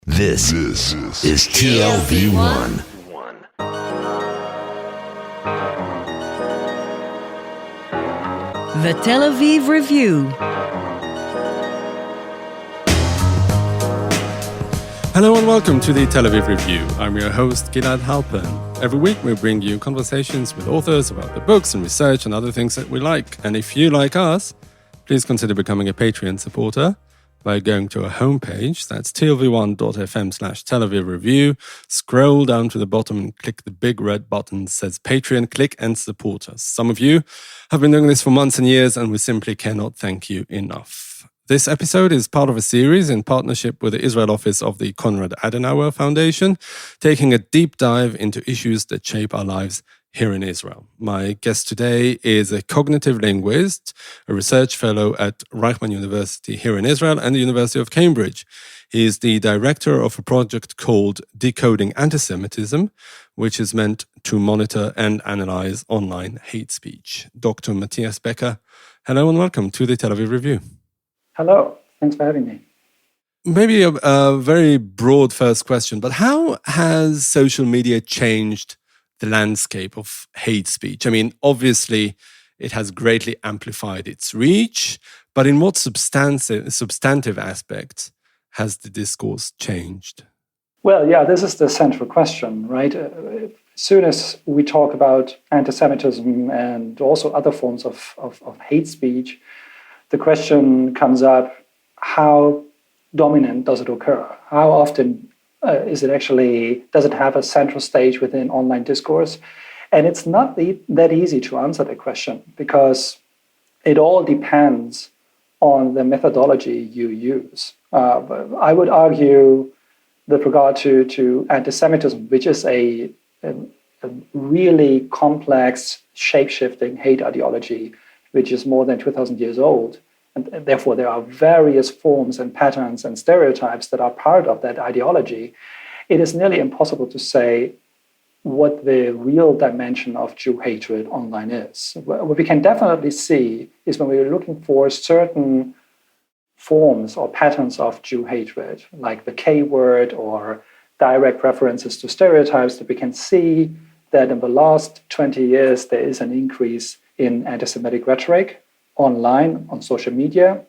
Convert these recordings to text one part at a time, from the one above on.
This is TLV1. The Tel Aviv Review. Hello and welcome to the Tel Aviv Review. I'm your host, Gilad Halpern. Every week we bring you conversations with authors about the books and research and other things that we like. And if you like us, please consider becoming a Patreon supporter by going to our homepage. That's tlv1.fm/Tel Aviv Review. Scroll down to the bottom and click the big red button that says Patreon. Click and support us. Some of you have been doing this for months and years, and we simply cannot thank you enough. This episode is part of a series in partnership with the Israel office of the Konrad Adenauer Foundation, taking a deep dive into issues that shape our lives here in Israel. My guest today is a cognitive linguist, a research fellow at Reichman University here in Israel and the University of Cambridge. He is the director of a project called Decoding Antisemitism, which is meant to monitor and analyze online hate speech. Dr. Matthias Becker, hello and welcome to the Tel Aviv Review. Hello, thanks for having me. Maybe a very broad first question, but how has social media changed the landscape of hate speech? I mean, obviously, it has greatly amplified its reach, but in what substantive aspects has the discourse changed? Well, yeah, this is the central question, right? As soon as we talk about anti-Semitism and also other forms of hate speech, the question comes up, how dominant does it occur? How often does it have a central stage within online discourse? And it's not that easy to answer the question because it all depends on the methodology you use. I would argue with regard to anti-Semitism, which is a really complex, shape-shifting hate ideology, which is more than 2,000 years old. And therefore, there are various forms and patterns and stereotypes that are part of that ideology. It is nearly impossible to say what the real dimension of Jew hatred online is. What we can definitely see is when we're looking for certain forms or patterns of Jew hatred, like the K word or direct references to stereotypes, that we can see that in the last 20 years, there is an increase in anti-Semitic rhetoric online, on social media.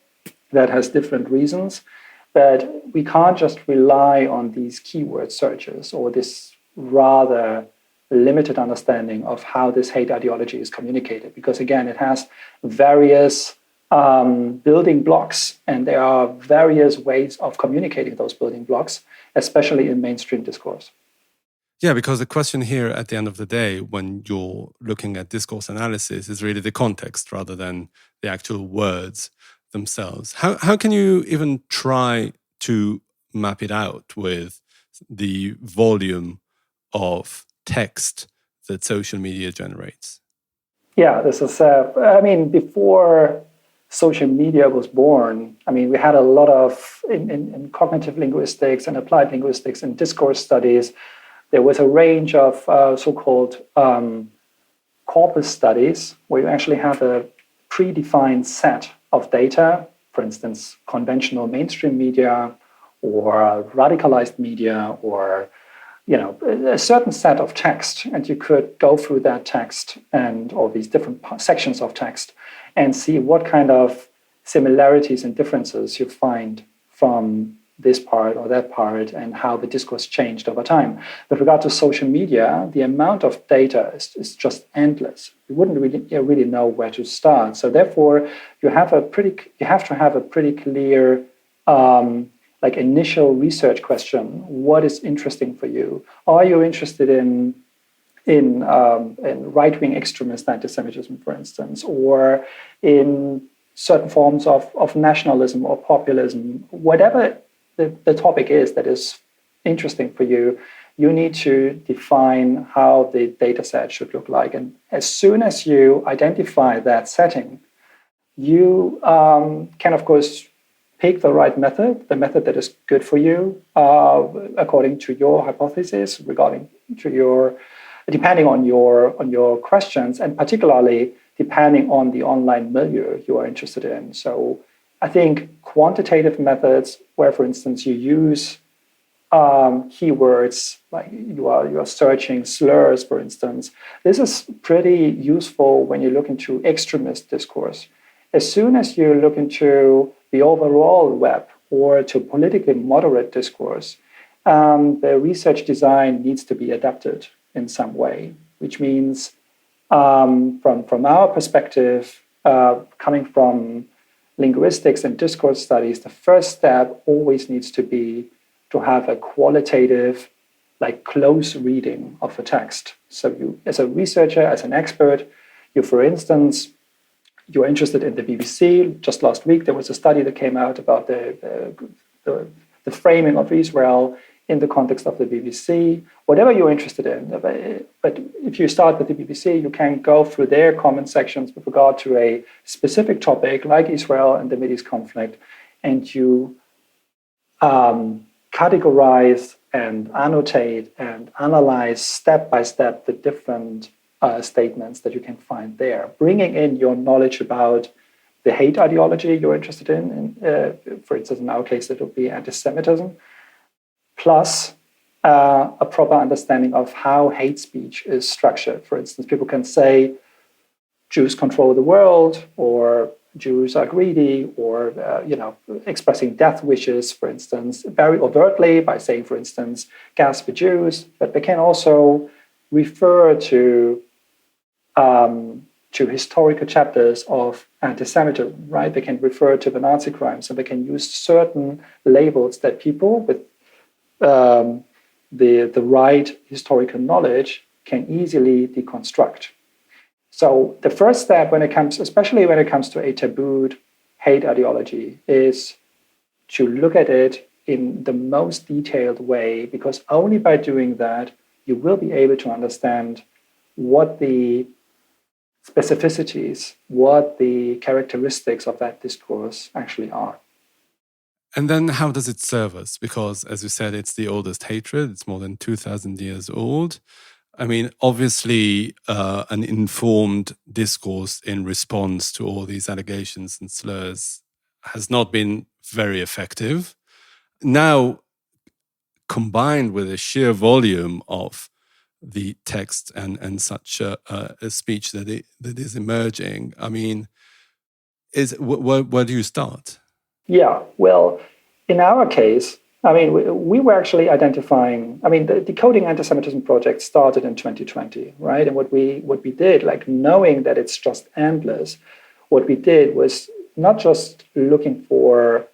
That has different reasons. But we can't just rely on these keyword searches or this rather limited understanding of how this hate ideology is communicated. Because again, it has various building blocks, and there are various ways of communicating those building blocks, especially in mainstream discourse. Yeah, because the question here at the end of the day, when you're looking at discourse analysis, is really the context rather than the actual words themselves. How can you even try to map it out with the volume of text that social media generates? Yeah, this is, before social media was born, we had a lot of, in cognitive linguistics and applied linguistics and discourse studies, there was a range of so-called corpus studies where you actually have a predefined set of data, for instance, conventional mainstream media or radicalized media or a certain set of text, and you could go through that text and all these different sections of text and see what kind of similarities and differences you find from this part or that part and how the discourse changed over time. With regard to social media, the amount of data is just endless. You wouldn't really know where to start. So therefore, you have to have a pretty clear initial research question. What is interesting for you? Are you interested in right-wing extremist anti-Semitism, for instance, or in certain forms of nationalism or populism? Whatever the topic is that is interesting for you, you need to define how the data set should look like. And as soon as you identify that setting, you can, of course, pick the right method, the method that is good for you, according to your hypothesis, depending on your questions, and particularly depending on the online milieu you are interested in. So I think quantitative methods where, for instance, you use keywords, like you are searching slurs, for instance. This is pretty useful when you look into extremist discourse. As soon as you look into the overall web or to politically moderate discourse, the research design needs to be adapted in some way, which means from our perspective, coming from linguistics and discourse studies, the first step always needs to be to have a qualitative, like close reading of a text. So you, as a researcher, as an expert, you, for instance, you're interested in the BBC. Just last week, there was a study that came out about the framing of Israel in the context of the BBC. Whatever you're interested in, but if you start with the BBC, you can go through their comment sections with regard to a specific topic like Israel and the Mideast conflict, and you categorize and annotate and analyze step by step the different statements that you can find there, bringing in your knowledge about the hate ideology you're interested in. For instance, in our case, it would be anti-Semitism, plus a proper understanding of how hate speech is structured. For instance, people can say Jews control the world, or Jews are greedy, or expressing death wishes, for instance, very overtly by saying, for instance, gas for Jews. But they can also refer to historical chapters of anti-Semitism, right? They can refer to the Nazi crimes, and they can use certain labels that people with the right historical knowledge can easily deconstruct. So the first step, especially when it comes to a tabooed hate ideology, is to look at it in the most detailed way, because only by doing that, you will be able to understand what the specificities, what the characteristics of that discourse actually are. And then how does it serve us? Because, as you said, it's the oldest hatred. It's more than 2,000 years old. I mean, obviously, an informed discourse in response to all these allegations and slurs has not been very effective. Now, combined with the sheer volume of the text and such a speech that is emerging, I mean, where do you start? Yeah, well, in our case, I mean, we were actually identifying, I mean, the Decoding Antisemitism project started in 2020, right? And what we did, like knowing that it's just endless, what we did was not just looking for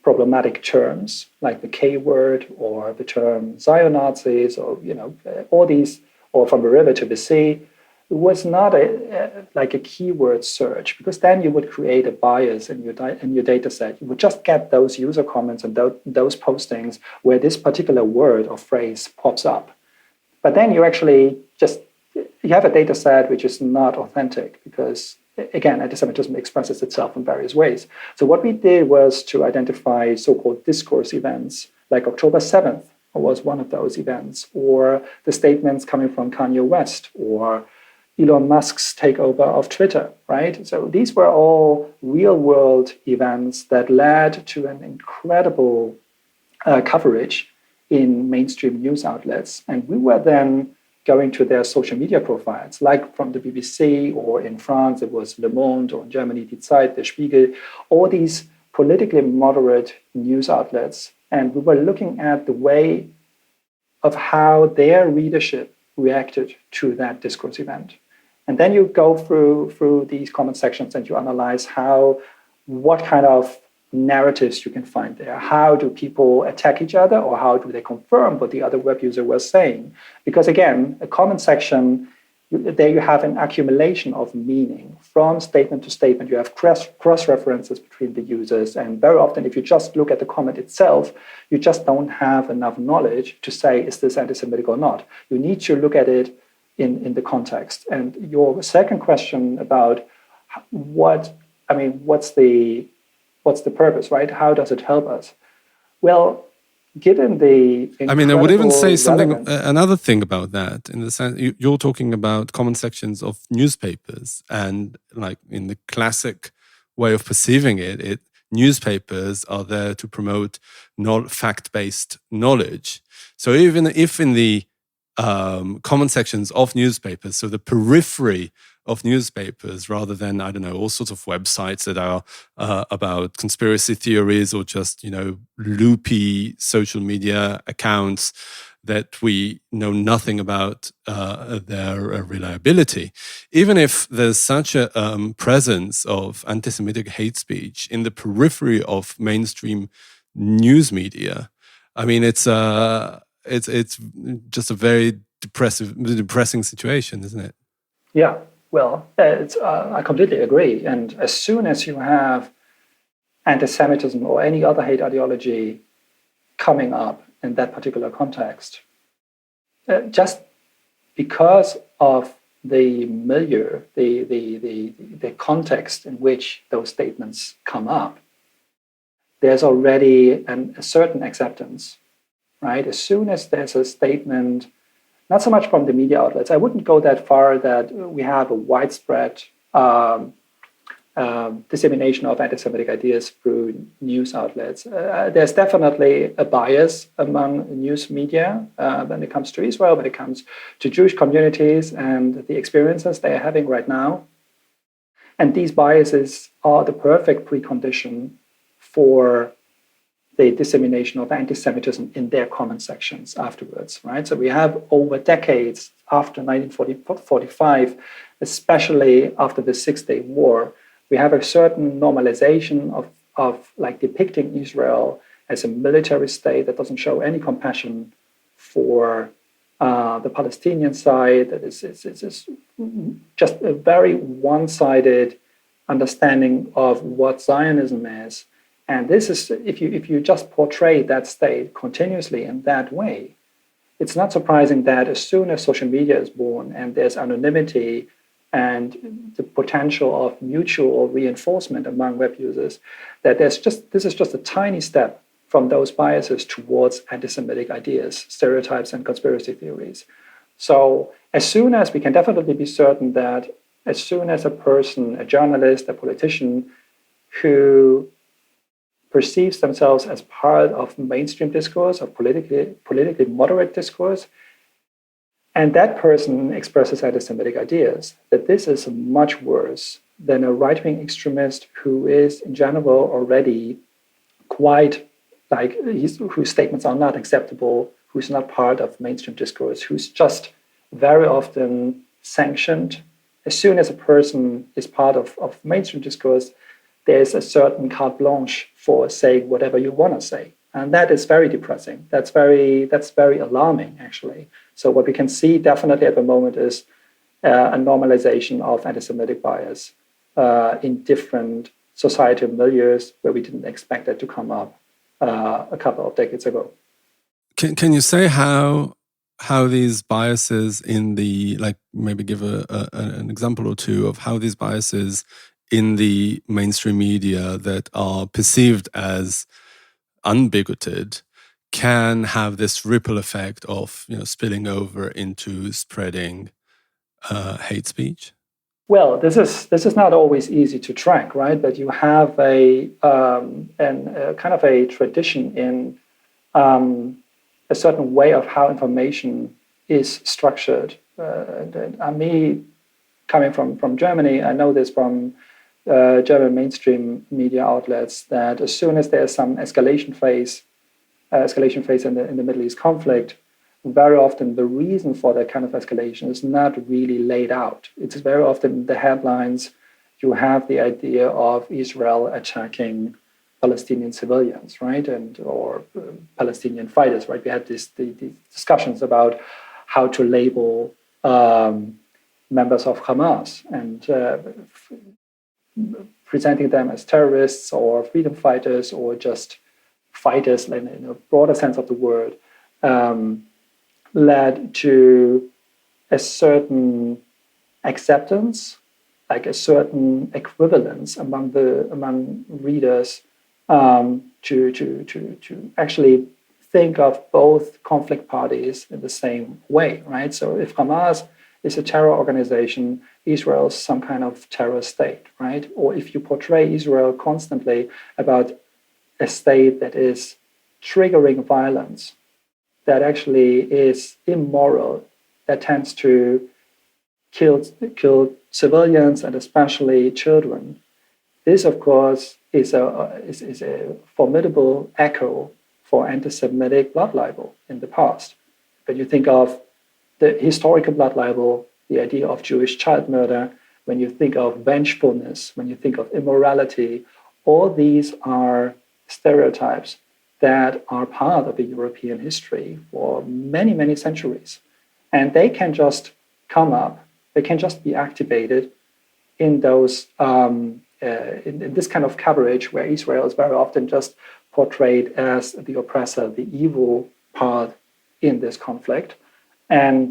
problematic terms like the K word or the term Zion-Nazis or, all these, or from the river to the sea. It was not like a keyword search, because then you would create a bias in your data set. You would just get those user comments and those postings where this particular word or phrase pops up. But then you actually you have a data set which is not authentic, because, again, anti-Semitism expresses itself in various ways. So what we did was to identify so-called discourse events, like October 7th was one of those events, or the statements coming from Kanye West, or Elon Musk's takeover of Twitter, right? So these were all real-world events that led to an incredible coverage in mainstream news outlets. And we were then going to their social media profiles, like from the BBC, or in France, it was Le Monde, or in Germany, Die Zeit, Der Spiegel, all these politically moderate news outlets. And we were looking at the way of how their readership reacted to that discourse event. And then you go through these comment sections and you analyze what kind of narratives you can find there. How do people attack each other, or how do they confirm what the other web user was saying? Because again, a comment section, there you have an accumulation of meaning from statement to statement. You have cross-references between the users. And very often, if you just look at the comment itself, you just don't have enough knowledge to say, is this anti-Semitic or not? You need to look at it in the context. And your second question about what's the purpose, right? How does it help us? Well, given the I would even say relevance, another thing about that, in the sense you're talking about comment sections of newspapers, and like in the classic way of perceiving it, newspapers are there to promote fact-based knowledge. So even if in the comment sections of newspapers, so the periphery of newspapers, rather than, I don't know, all sorts of websites that are about conspiracy theories or just, loopy social media accounts that we know nothing about their reliability. Even if there's such a presence of anti-Semitic hate speech in the periphery of mainstream news media, I mean, it's just a very depressing situation, isn't it? Yeah, well, I completely agree. And as soon as you have anti-Semitism or any other hate ideology coming up in that particular context, just because of the milieu, the context in which those statements come up, there's already a certain acceptance, right? As soon as there's a statement, not so much from the media outlets, I wouldn't go that far that we have a widespread dissemination of anti-Semitic ideas through news outlets. There's definitely a bias among news media when it comes to Israel, when it comes to Jewish communities and the experiences they are having right now. And these biases are the perfect precondition for the dissemination of anti-Semitism in their comment sections afterwards, right? So we have over decades after 1945, especially after the Six-Day War, we have a certain normalization of like depicting Israel as a military state that doesn't show any compassion for the Palestinian side. That is just a very one-sided understanding of what Zionism is. And this is, if you just portray that state continuously in that way, it's not surprising that as soon as social media is born and there's anonymity and the potential of mutual reinforcement among web users, that this is just a tiny step from those biases towards anti-Semitic ideas, stereotypes, and conspiracy theories. So as soon as we can definitely be certain that as soon as a person, a journalist, a politician who perceives themselves as part of mainstream discourse, of politically moderate discourse, and that person expresses anti-Semitic ideas, that this is much worse than a right-wing extremist who is in general already quite like, whose statements are not acceptable, who's not part of mainstream discourse, who's just very often sanctioned. As soon as a person is part of mainstream discourse, there's a certain carte blanche for saying whatever you want to say. And that is very depressing. That's very alarming, actually. So what we can see definitely at the moment is a normalization of anti-Semitic bias in different societal milieus where we didn't expect that to come up a couple of decades ago. Can you say how these biases in the, like, maybe give an example or two of how these biases in the mainstream media that are perceived as unbigoted can have this ripple effect of spilling over into spreading hate speech? Well, this is not always easy to track, right? But you have a kind of a tradition in a certain way of how information is structured. Me coming from Germany, I know this from German mainstream media outlets, that as soon as there's some escalation phase in the Middle East conflict, very often the reason for that kind of escalation is not really laid out. It's very often in the headlines you have the idea of Israel attacking Palestinian civilians, right, or Palestinian fighters, right? We had the discussions about how to label members of Hamas and presenting them as terrorists or freedom fighters or just fighters in a broader sense of the word, led to a certain acceptance, like a certain equivalence among readers to actually think of both conflict parties in the same way, right? So if Hamas is a terror organization, Israel's some kind of terror state, right? Or if you portray Israel constantly about a state that is triggering violence, that actually is immoral, that tends to kill civilians and especially children. This, of course, is a formidable echo for anti-Semitic blood libel in the past. When you think of the historical blood libel, the idea of Jewish child murder, when you think of vengefulness, when you think of immorality, all these are stereotypes that are part of the European history for many, many centuries. And they can just come up, they can just be activated in those in this kind of coverage where Israel is very often just portrayed as the oppressor, the evil part in this conflict. And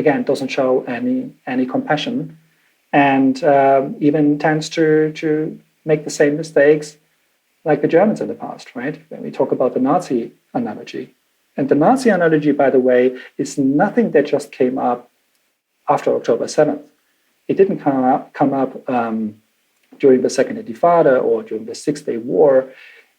again, doesn't show any compassion, and even tends to make the same mistakes like the Germans in the past, right? When we talk about the Nazi analogy. And the Nazi analogy, by the way, is nothing that just came up after October 7th. It didn't come up during the Second Intifada or during the Six-Day War.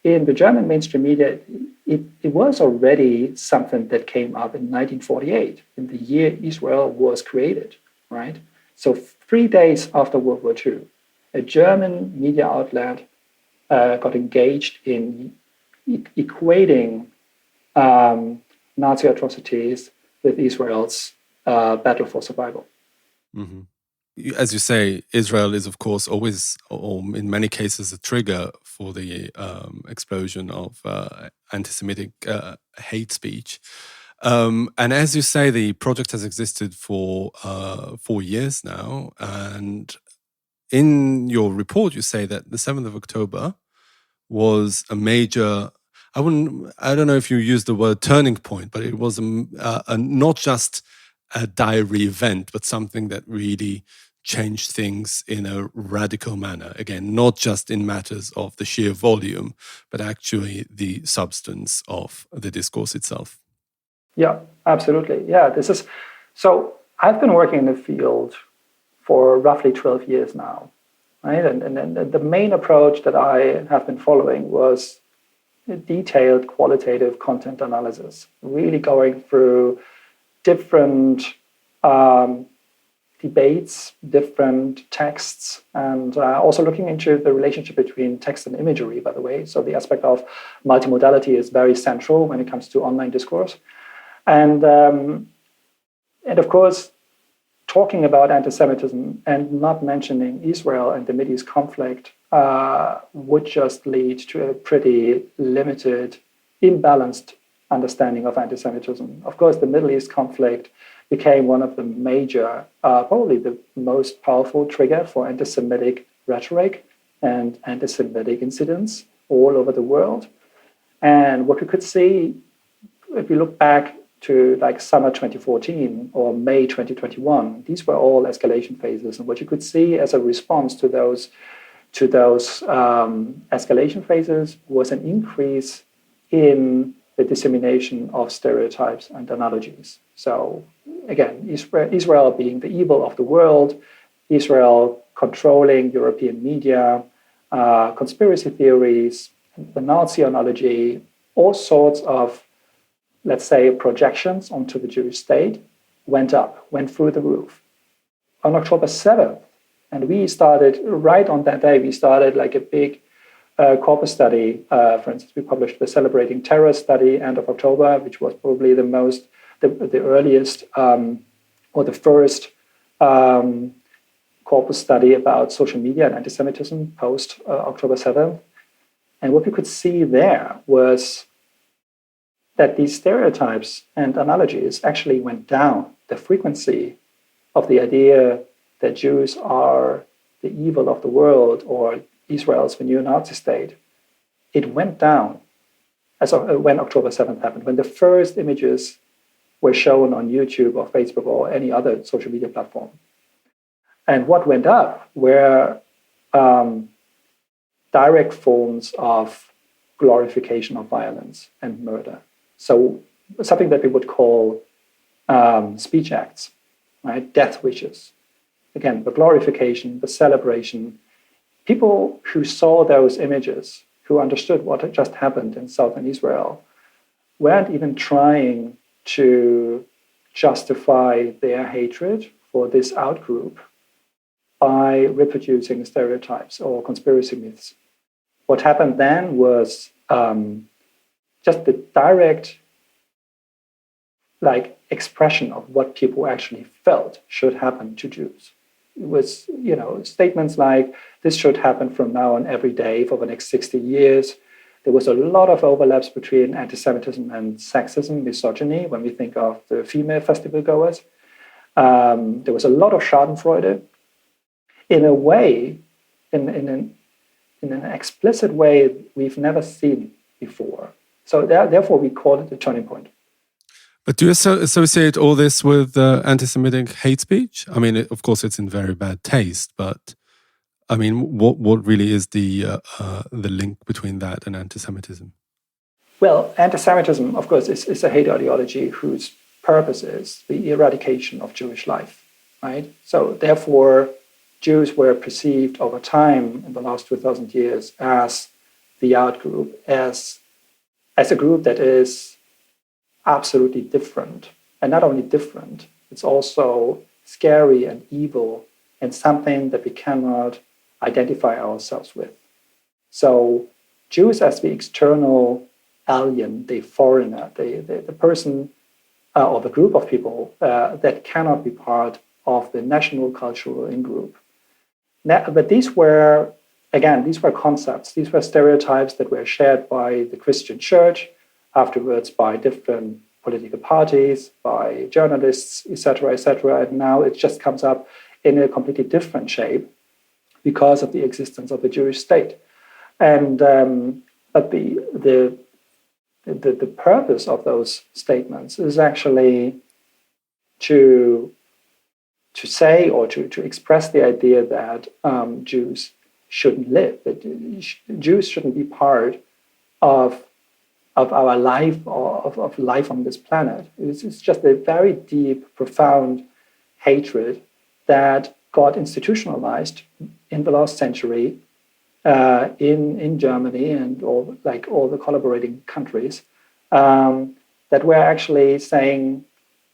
In the German mainstream media, it was already something that came up in 1948, in the year Israel was created, right? So 3 days after World War II, a German media outlet got engaged in equating Nazi atrocities with Israel's battle for survival. Mm-hmm. As you say, Israel is, of course, always, or in many cases, a trigger for the explosion of anti-Semitic hate speech. And as you say, the project has existed for 4 years now. And in your report, you say that the 7th of October was a major, I don't know if you use the word turning point, but it was a not just a diary event, but something that really changed things in a radical manner. Again, not just in matters of the sheer volume, but actually the substance of the discourse itself. Yeah, absolutely. Yeah, so I've been working in the field for roughly 12 years now, right? And the main approach that I have been following was detailed qualitative content analysis, really going through different debates, different texts, and also looking into the relationship between text and imagery, by the way. So the aspect of multimodality is very central when it comes to online discourse. And of course, talking about anti-Semitism and not mentioning Israel and the Mideast conflict would just lead to a pretty limited, imbalanced understanding of anti-Semitism. Of course, the Middle East conflict became one of the major, probably the most powerful trigger for anti-Semitic rhetoric and anti-Semitic incidents all over the world. And what we could see, if we look back to like summer 2014 or May 2021, these were all escalation phases. And what you could see as a response to those escalation phases was an increase in the dissemination of stereotypes and analogies. So again, Israel being the evil of the world, Israel controlling European media, conspiracy theories, the Nazi analogy, all sorts of, let's say, projections onto the Jewish state went through the roof. On October 7th, and we started, right on that day, we started like a big corpus study. For instance, we published the Celebrating Terror study end of October, which was probably the earliest or the first corpus study about social media and anti-Semitism post October 7th. And what we could see there was that these stereotypes and analogies actually went down. The frequency of the idea that Jews are the evil of the world or Israel's the new Nazi state, it went down as when October 7th happened, when the first images were shown on YouTube or Facebook or any other social media platform. And what went up were direct forms of glorification of violence and murder. So something that we would call speech acts. right? Death wishes. Again, the glorification, the celebration. People who saw those images, who understood what had just happened in southern Israel, weren't even trying to justify their hatred for this outgroup by reproducing stereotypes or conspiracy myths. What happened then was just the direct expression of what people actually felt should happen to Jews. It was, statements like, this should happen from now on every day for the next 60 years. There was a lot of overlaps between anti-Semitism and sexism, misogyny, when we think of the female festival goers. There was a lot of Schadenfreude. In a way, in an explicit way we've never seen before. So therefore, we call it a turning point. But do you associate all this with anti-Semitic hate speech? I mean, of course, it's in very bad taste, but I mean, what really is the link between that and anti-Semitism? Well, anti-Semitism, of course, is a hate ideology whose purpose is the eradication of Jewish life, right? So therefore, Jews were perceived over time in the last 2,000 years as the outgroup, as a group that is absolutely different. And not only different, it's also scary and evil and something that we cannot identify ourselves with. So Jews as the external alien, the foreigner, the person or the group of people that cannot be part of the national cultural in-group. But these were concepts, these were stereotypes that were shared by the Christian church, afterwards by different political parties, by journalists, etc., etc. And now it just comes up in a completely different shape because of the existence of the Jewish state. And but the purpose of those statements is actually to say or to express the idea that Jews shouldn't live, that Jews shouldn't be part of our life or of life on this planet. It's just a very deep, profound hatred that got institutionalized in the last century in Germany and all the collaborating countries that were actually saying,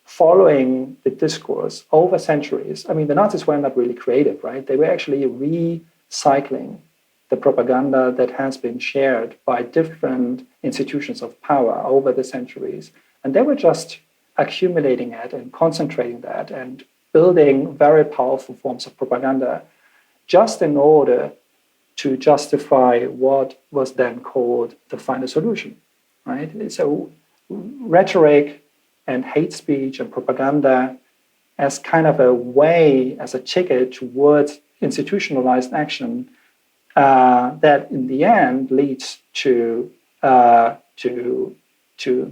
following the discourse over centuries. I mean, the Nazis were not really creative, right? They were actually recycling the propaganda that has been shared by different institutions of power over the centuries. And they were just accumulating it and concentrating that and building very powerful forms of propaganda just in order to justify what was then called the final solution, right? So rhetoric and hate speech and propaganda as kind of a way, as a ticket towards institutionalized action that in the end leads to the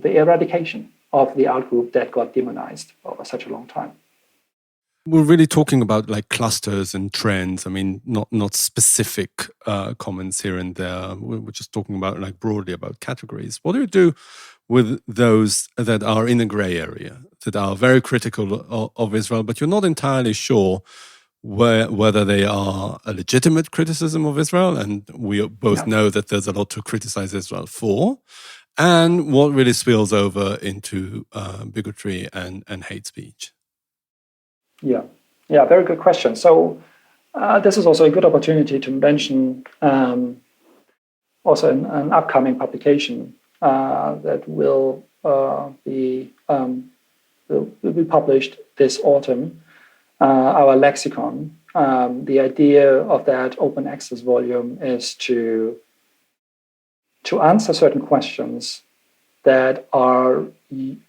eradication of the outgroup that got demonized over such a long time. We're really talking about like clusters and trends. I mean, not specific comments here and there. We're just talking about like broadly about categories. What do you do with those that are in a gray area, that are very critical of Israel, but you're not entirely sure whether they are a legitimate criticism of Israel, and we both know that there's a lot to criticize Israel for, and what really spills over into bigotry and hate speech? Yeah, very good question. So this is also a good opportunity to mention also an upcoming publication that will be published this autumn, our lexicon. The idea of that open access volume is to answer certain questions that are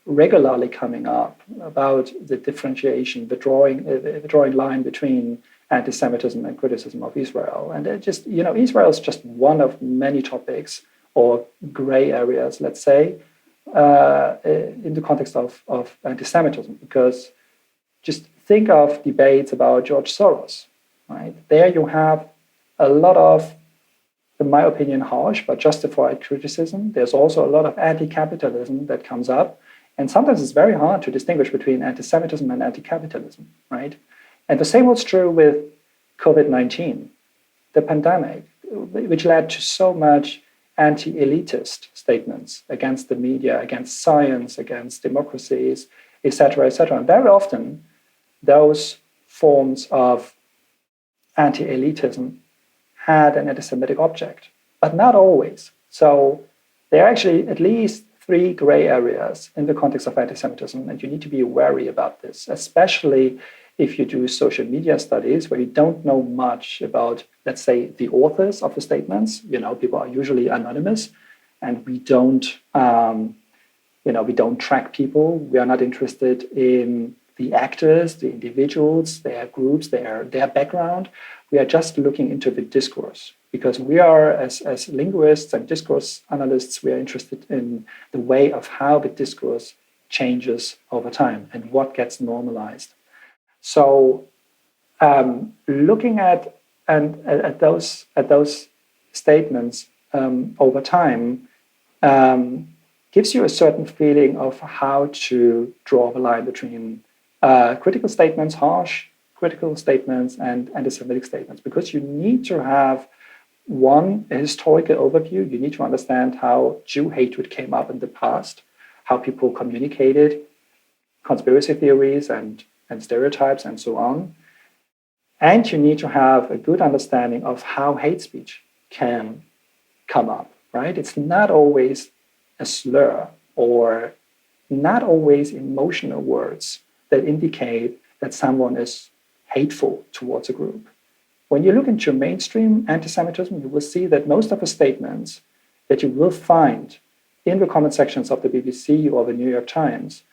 regularly coming up about the differentiation, the drawing line between anti-Semitism and criticism of Israel. And it just, Israel is just one of many topics or gray areas, let's say, in the context of anti-Semitism, because just think of debates about George Soros, right? There you have a lot of, in my opinion, harsh but justified criticism. There's also a lot of anti-capitalism that comes up And sometimes it's very hard to distinguish between anti-Semitism and anti-capitalism, right? And the same was true with COVID-19, the pandemic, which led to so much anti-elitist statements against the media, against science, against democracies, etc., etc. And very often, those forms of anti-elitism had an anti-Semitic object, but not always. So there are actually at least 3 gray areas in the context of anti-Semitism, and you need to be wary about this, especially if you do social media studies where you don't know much about, let's say, the authors of the statements. People are usually anonymous, and we don't track people. We are not interested in the actors, the individuals, their groups, their background. We are just looking into the discourse, because we are, as linguists and discourse analysts, we are interested in the way of how the discourse changes over time and what gets normalized. So, looking at those statements over time gives you a certain feeling of how to draw the line between critical statements, harsh critical statements, and anti-Semitic statements, because you need to have a historical overview. You need to understand how Jew hatred came up in the past, how people communicated conspiracy theories and stereotypes and so on. And you need to have a good understanding of how hate speech can come up, right? It's not always a slur or not always emotional words that indicate that someone is hateful towards a group. When you look into mainstream anti-Semitism, you will see that most of the statements that you will find in the comment sections of the BBC or the New York Times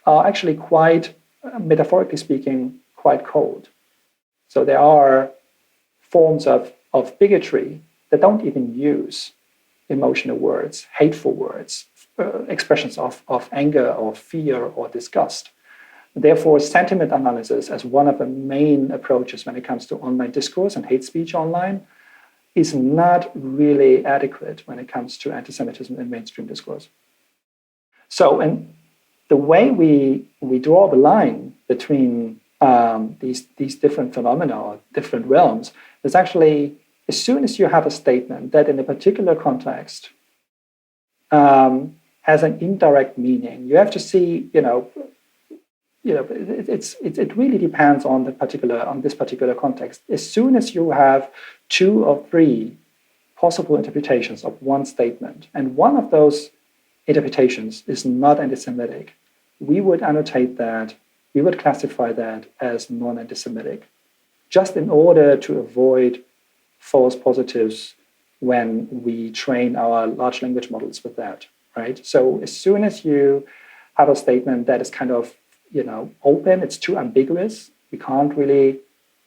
are actually quite, metaphorically speaking, quite cold. So there are forms of bigotry that don't even use emotional words, hateful words, expressions of anger or fear or disgust. Therefore, sentiment analysis as one of the main approaches when it comes to online discourse and hate speech online is not really adequate when it comes to anti-Semitism in mainstream discourse. So, and the way we draw the line between these different phenomena or different realms is actually, as soon as you have a statement that in a particular context has an indirect meaning, you have to see, it really depends on this particular context. As soon as you have 2 or 3 possible interpretations of one statement, and one of those interpretations is not anti-Semitic, we would annotate that, we would classify that as non-anti-Semitic, just in order to avoid false positives when we train our large language models with that, right? So as soon as you have a statement that is kind of, open, it's too ambiguous, we can't really,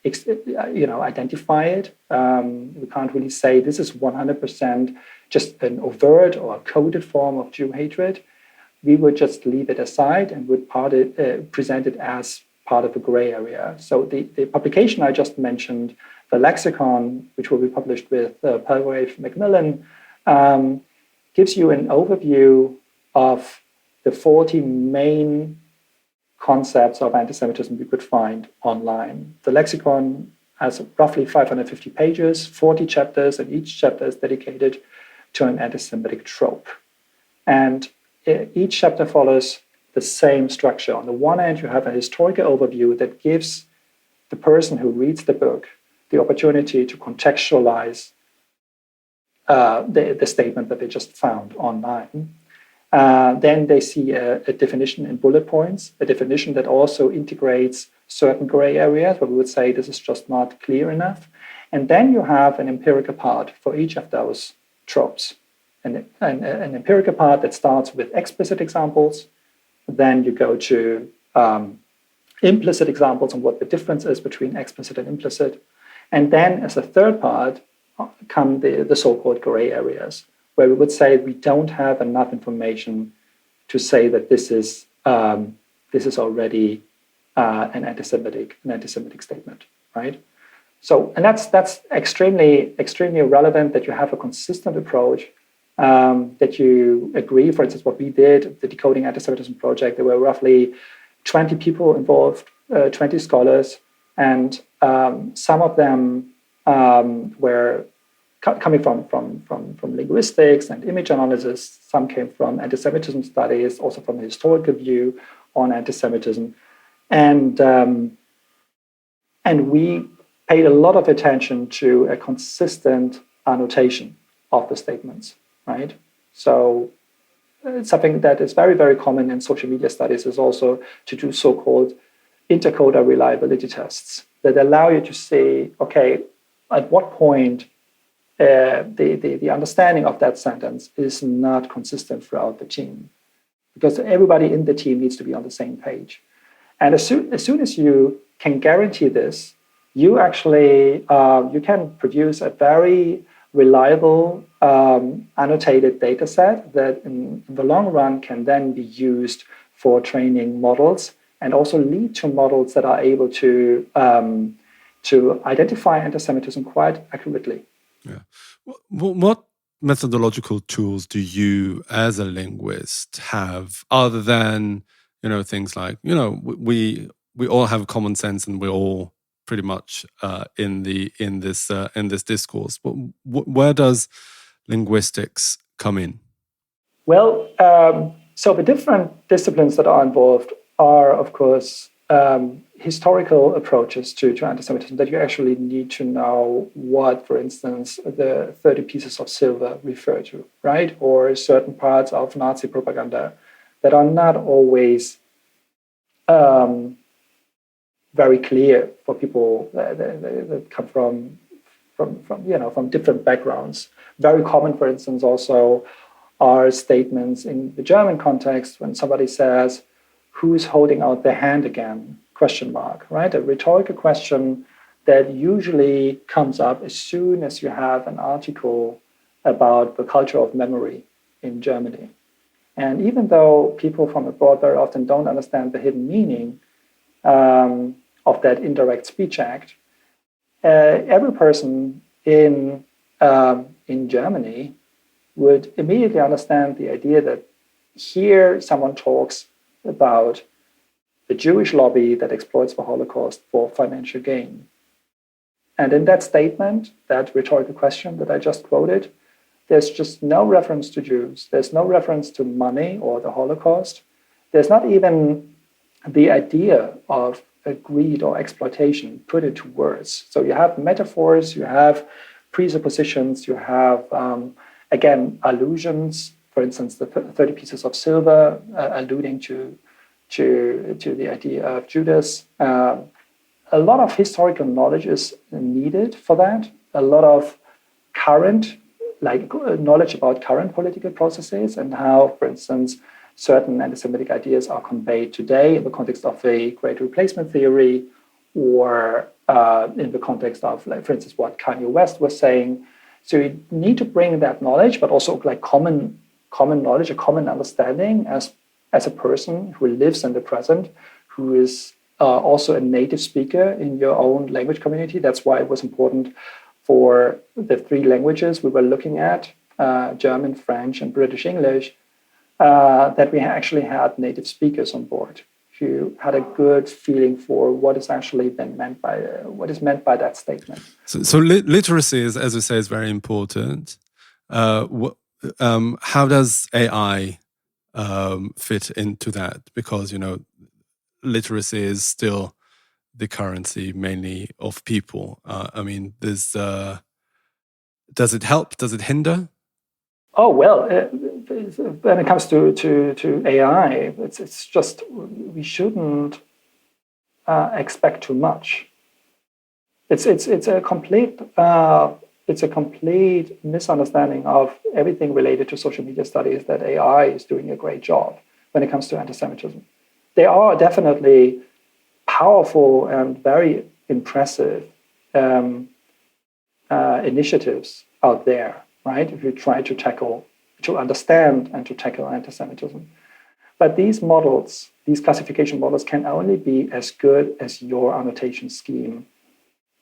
identify it. We can't really say this is 100% just an overt or a coded form of Jew hatred. We would just leave it aside and would present it as part of a gray area. So the publication I just mentioned, the lexicon, which will be published with Palgrave Macmillan, gives you an overview of the 40 main concepts of anti-Semitism you could find online. The lexicon has roughly 550 pages, 40 chapters, and each chapter is dedicated to an anti-Semitic trope. And each chapter follows the same structure. On the one hand, you have a historical overview that gives the person who reads the book the opportunity to contextualize the statement that they just found online. Then they see a definition in bullet points, a definition that also integrates certain gray areas where we would say this is just not clear enough. And then you have an empirical part for each of those tropes. An empirical part that starts with explicit examples. Then you go to implicit examples and what the difference is between explicit and implicit. And then as a third part come the so-called gray areas, where we would say we don't have enough information to say that this is already an anti-Semitic statement, right? So, and that's extremely relevant that you have a consistent approach that you agree. For instance, what we did, the Decoding Antisemitism project, there were roughly 20 people involved, 20 scholars, and some of them were coming from linguistics and image analysis. Some came from anti-Semitism studies, also from a historical view on anti-Semitism. And we paid a lot of attention to a consistent annotation of the statements, right? So something that is very, very common in social media studies is also to do so-called intercoder reliability tests that allow you to say, okay, at what point the understanding of that sentence is not consistent throughout the team, because everybody in the team needs to be on the same page. And as soon as you can guarantee this, you actually you can produce a very reliable annotated data set that in the long run can then be used for training models and also lead to models that are able to identify anti-Semitism quite accurately. Yeah. What methodological tools do you, as a linguist, have other than things like we all have common sense and we're all pretty much in this discourse? But where does linguistics come in? Well, so the different disciplines that are involved are, of course, historical approaches to anti-Semitism, that you actually need to know what, for instance, the 30 pieces of silver refer to, right? Or certain parts of Nazi propaganda that are not always very clear for people that come from different backgrounds. Very common, for instance, also are statements in the German context when somebody says, "Who's holding out their hand again?" ? Right? A rhetorical question that usually comes up as soon as you have an article about the culture of memory in Germany. And even though people from abroad very often don't understand the hidden meaning of that indirect speech act, every person in Germany would immediately understand the idea that here someone talks about the Jewish lobby that exploits the Holocaust for financial gain. And in that statement, that rhetorical question that I just quoted, there's just no reference to Jews. There's no reference to money or the Holocaust. There's not even the idea of greed or exploitation put into words. So you have metaphors, you have presuppositions, you have, again, allusions. For instance, the 30 pieces of silver alluding to the idea of Judas. A lot of historical knowledge is needed for that. A lot of current, knowledge about current political processes and how, for instance, certain anti-Semitic ideas are conveyed today in the context of a great replacement theory, or in the context of, for instance, what Kanye West was saying. So you need to bring that knowledge, but also common knowledge, a common understanding as a person who lives in the present, who is also a native speaker in your own language community. That's why it was important for the 3 languages we were looking at, German, French, and British English, that we actually had native speakers on board who had a good feeling for what is actually meant by that statement. So literacy is, as you say, is very important. How does AI fit into that? Because literacy is still the currency mainly of people. Does it help? Does it hinder? Oh well, when it comes to AI, it's just we shouldn't expect too much. It's a complete misunderstanding of everything related to social media studies that AI is doing a great job when it comes to anti-Semitism. There are definitely powerful and very impressive initiatives out there, right? If you try to understand and to tackle anti-Semitism. But these models, these classification models, can only be as good as your annotation scheme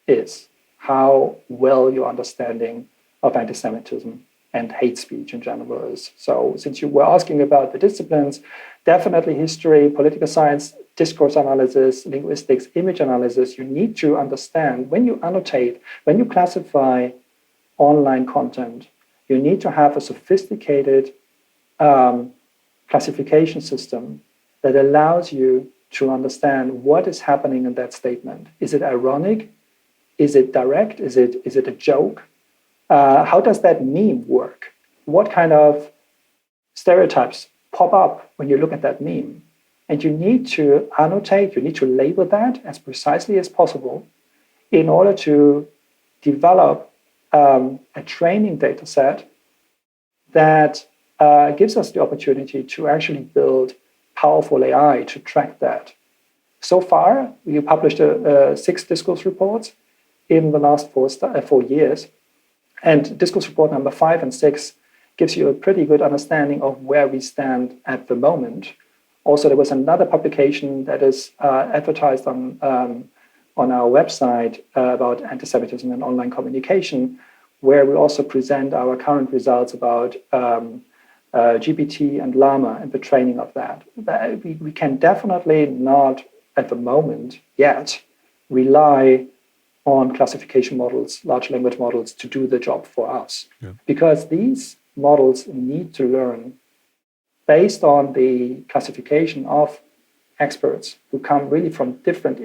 is, how well your understanding of anti-Semitism and hate speech in general is. So since you were asking about the disciplines, definitely history, political science, discourse analysis, linguistics, image analysis, you need to understand when you annotate, when you classify online content, you need to have a sophisticated classification system that allows you to understand what is happening in that statement. Is it ironic? Is it direct? Is it a joke? How does that meme work? What kind of stereotypes pop up when you look at that meme? And you need to annotate, you need to label that as precisely as possible in order to develop a training data set that gives us the opportunity to actually build powerful AI to track that. So far, we published 6 discourse reports in the last 4 years. And discourse report number 5 and 6 gives you a pretty good understanding of where we stand at the moment. Also, there was another publication that is advertised on our website about anti-Semitism and online communication, where we also present our current results about GPT and Llama and the training of that. We can definitely not, at the moment yet, rely on classification models, large language models, to do the job for us. Yeah. Because these models need to learn based on the classification of experts who come really from different...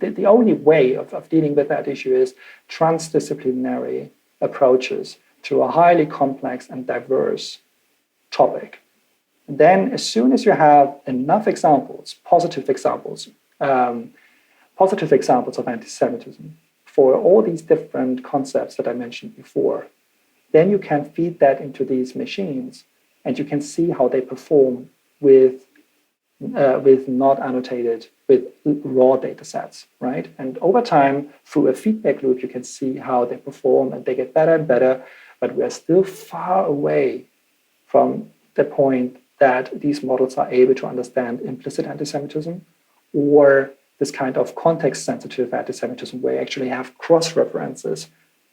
The only way of dealing with that issue is transdisciplinary approaches to a highly complex and diverse topic. And then as soon as you have enough examples, positive examples of anti-Semitism, for all these different concepts that I mentioned before, then you can feed that into these machines and you can see how they perform with not annotated, with raw data sets, right? And over time, through a feedback loop, you can see how they perform and they get better and better, but we are still far away from the point that these models are able to understand implicit anti-Semitism or this kind of context-sensitive anti-Semitism where you actually have cross-references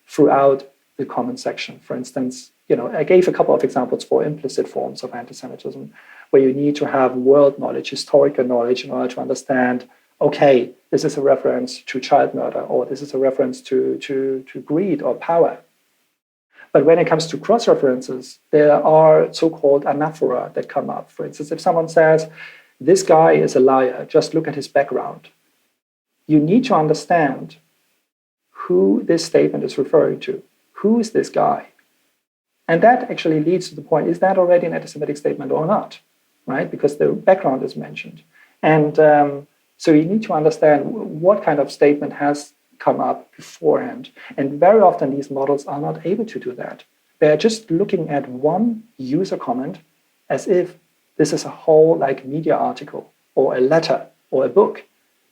throughout the comment section. For instance, I gave a couple of examples for implicit forms of anti-Semitism where you need to have world knowledge, historical knowledge in order to understand, okay, this is a reference to child murder or this is a reference to greed or power. But when it comes to cross-references, there are so-called anaphora that come up. For instance, if someone says, this guy is a liar, just look at his background. You need to understand who this statement is referring to. Who is this guy? And that actually leads to the point, is that already an anti-Semitic statement or not? Right? Because the background is mentioned. And so you need to understand what kind of statement has come up beforehand. And very often these models are not able to do that. They're just looking at one user comment as if this is a whole media article or a letter or a book.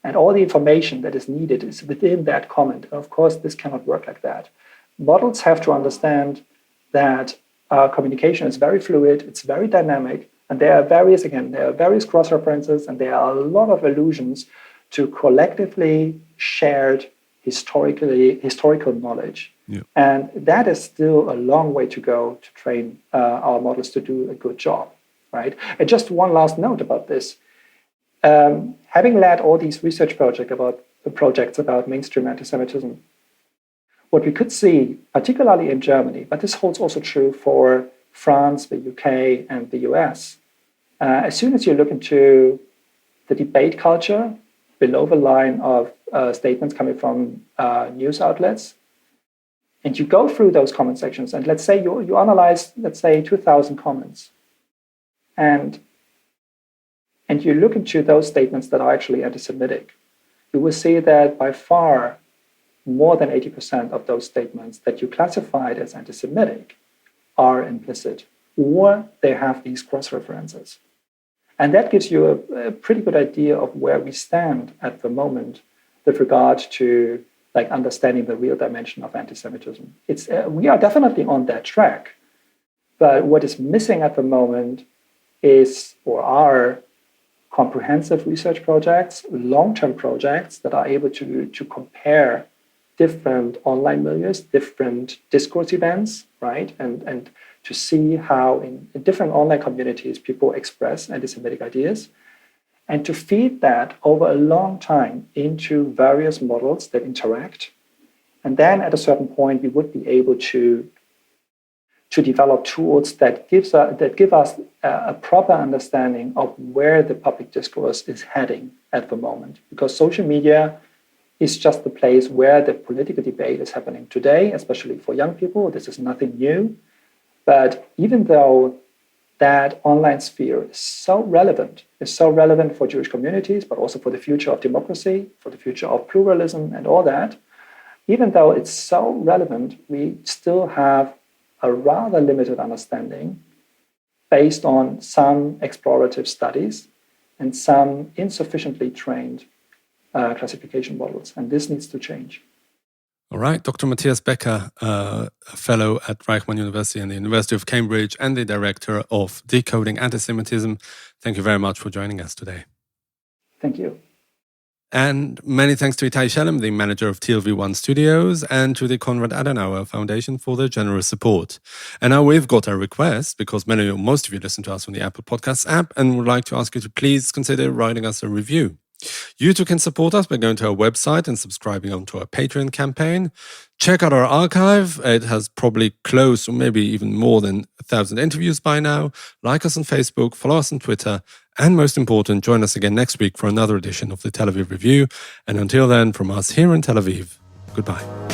And all the information that is needed is within that comment. And of course, this cannot work like that. Models have to understand that communication is very fluid, it's very dynamic, and there are various cross-references, and there are a lot of allusions to collectively shared historical knowledge. Yeah. And that is still a long way to go to train our models to do a good job, right? And just one last note about this. Having led all these research projects about mainstream anti-Semitism, what we could see, particularly in Germany, but this holds also true for France, the UK, and the US, as soon as you look into the debate culture below the line of statements coming from news outlets, and you go through those comment sections, and let's say you analyze, 2,000 comments, and you look into those statements that are actually anti-Semitic, you will see that by far more than 80% of those statements that you classified as anti-Semitic are implicit, or they have these cross-references. And that gives you a pretty good idea of where we stand at the moment with regard to understanding the real dimension of anti-Semitism. We are definitely on that track, but what is missing at the moment are comprehensive research projects, long-term projects that are able to compare different online milieus, different discourse events, right? And to see how in different online communities people express anti-Semitic ideas, and to feed that over a long time into various models that interact. And then at a certain point, we would be able to develop tools that give us a proper understanding of where the public discourse is heading at the moment. Because social media is just the place where the political debate is happening today, especially for young people. This is nothing new. But even though that online sphere is so relevant for Jewish communities, but also for the future of democracy, for the future of pluralism and all that, even though it's so relevant, we still have a rather limited understanding based on some explorative studies and some insufficiently trained classification models. And this needs to change. All right, Dr. Matthias Becker, a fellow at Reichman University and the University of Cambridge and the director of Decoding Antisemitism. Thank you very much for joining us today. Thank you. And many thanks to Itai Shelem, the manager of TLV1 Studios, and to the Konrad Adenauer Foundation for their generous support. And now we've got a request, because most of you listen to us on the Apple Podcasts app, and would like to ask you to please consider writing us a review. You too can support us by going to our website and subscribing onto our Patreon campaign. Check out our archive. It has probably close or maybe even more than 1,000 interviews by now. Like us on Facebook, follow us on Twitter, and most important, join us again next week for another edition of the Tel Aviv Review. And until then, from us here in Tel Aviv, goodbye.